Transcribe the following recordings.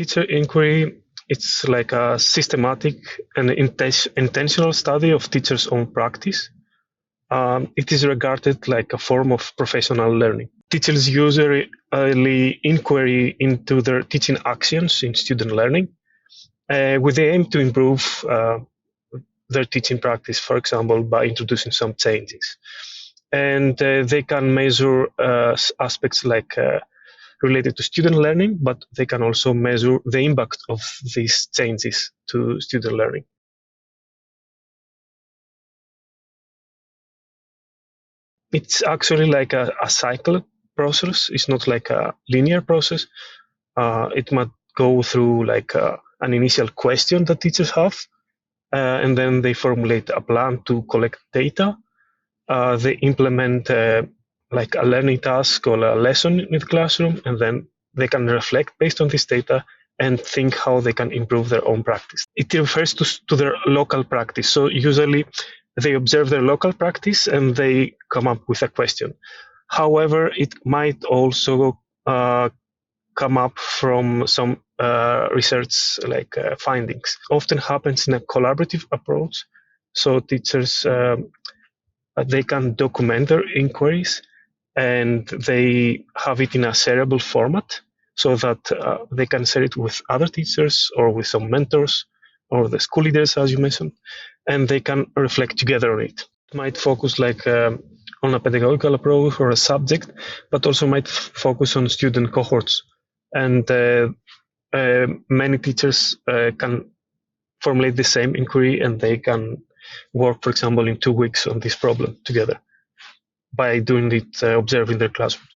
Teacher inquiry, it's like a systematic and intentional study of teachers' own practice. It is regarded like a form of professional learning. Teachers usually inquiry into their teaching actions in student learning with the aim to improve their teaching practice, for example, by introducing some changes. And they can measure aspects like related to student learning, but they can also measure the impact of these changes to student learning. It's actually like a cycle process. It's not like a linear process. It might go through like an initial question that teachers have, and then they formulate a plan to collect data. They implement like a learning task or a lesson in the classroom, and then they can reflect based on this data and think how they can improve their own practice. It refers to their local practice. So usually they observe their local practice and they come up with a question. However, it might also come up from some research like findings. Often happens in a collaborative approach. So teachers they can document their inquiries and they have it in a shareable format so that they can share it with other teachers or with some mentors or the school leaders, as you mentioned, and they can reflect together on it. It might focus like on a pedagogical approach or a subject, but also might focus on student cohorts. And many teachers can formulate the same inquiry and they can work, for example, in 2 weeks on this problem together by doing it, observing their classroom.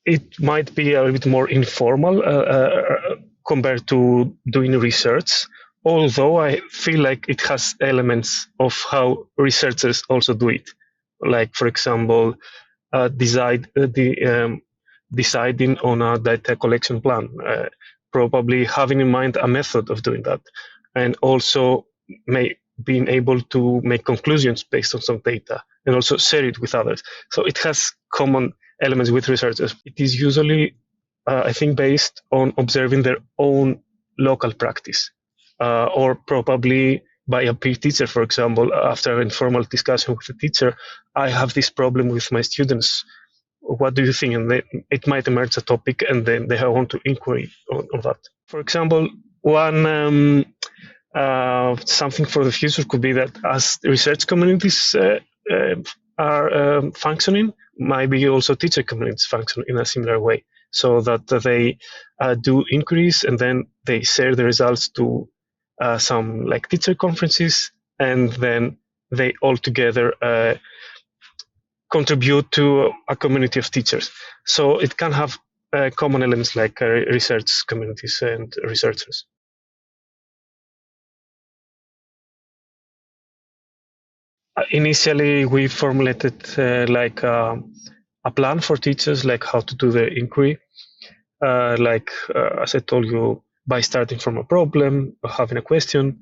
It might be a little bit more informal compared to doing research, although I feel like it has elements of how researchers also do it. Like, for example, deciding on a data collection plan, probably having in mind a method of doing that, and also being able to make conclusions based on some data and also share it with others. So it has common elements with researchers. It is usually, I think, based on observing their own local practice, or probably by a peer teacher, for example. After an informal discussion with the teacher, I have this problem with my students. What do you think? And it might emerge a topic, and then they want to inquiry on that. For example, one something for the future could be that as research communities are functioning, maybe also teacher communities function in a similar way, so that they do inquiries and then they share the results to some like teacher conferences, and then they all together contribute to a community of teachers. So it can have common elements like research communities and researchers. Initially, we formulated like a plan for teachers, like how to do the inquiry. As I told you, by starting from a problem, having a question,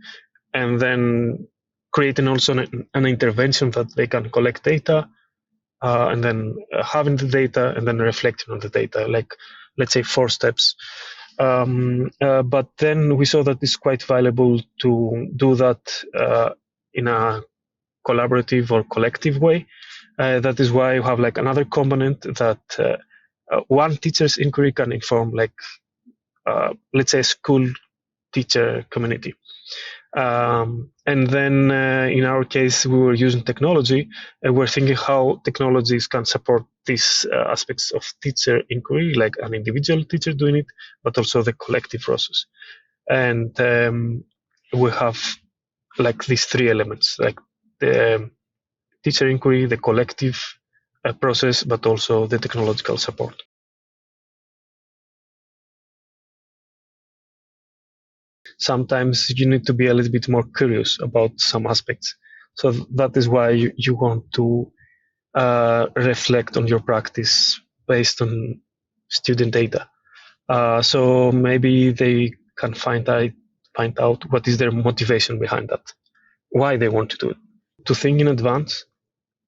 and then creating also an intervention that they can collect data, and then having the data, and then reflecting on the data, like let's say 4 steps. But then we saw that it's quite valuable to do that in a collaborative or collective way. That is why you have like another component that one teacher's inquiry can inform like let's say school teacher community. And then in our case, we were using technology, and we're thinking how technologies can support these aspects of teacher inquiry, like an individual teacher doing it, but also the collective process. And we have like these 3 elements, like the teacher inquiry, the collective process, but also the technological support. Sometimes you need to be a little bit more curious about some aspects. So that is why you want to reflect on your practice based on student data. So maybe they can find out what is their motivation behind that, why they want to do it. To think in advance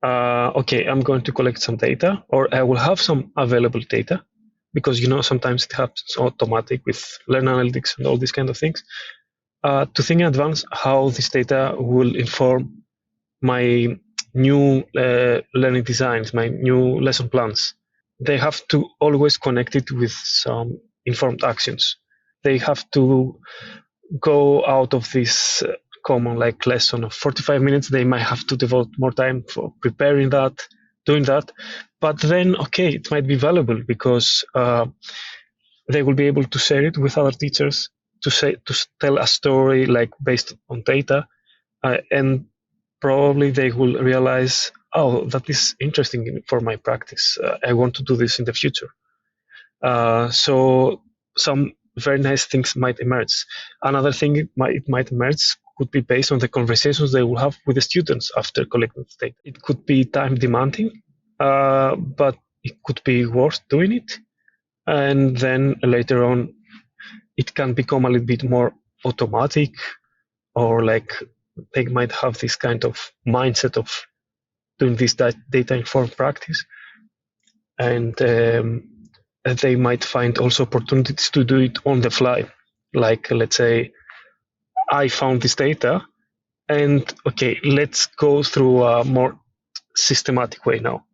okay, I'm going to collect some data, or I will have some available data, because sometimes it happens automatic with Learn Analytics and all these kind of things. To think in advance how this data will inform my new learning designs, my new lesson plans. They have to always connect it with some informed actions. They have to go out of this common like lesson of 45 minutes. They might have to devote more time for preparing that, doing that. But then, okay, it might be valuable because they will be able to share it with other teachers, to tell a story like based on data, and probably they will realize, oh, that is interesting for my practice. I want to do this in the future. So some very nice things might emerge. Another thing it might emerge could be based on the conversations they will have with the students after collecting the data. It could be time demanding, but it could be worth doing it. And then later on, it can become a little bit more automatic, or like they might have this kind of mindset of doing this data informed practice, and they might find also opportunities to do it on the fly. Like, let's say I found this data, and okay, let's go through a more systematic way now.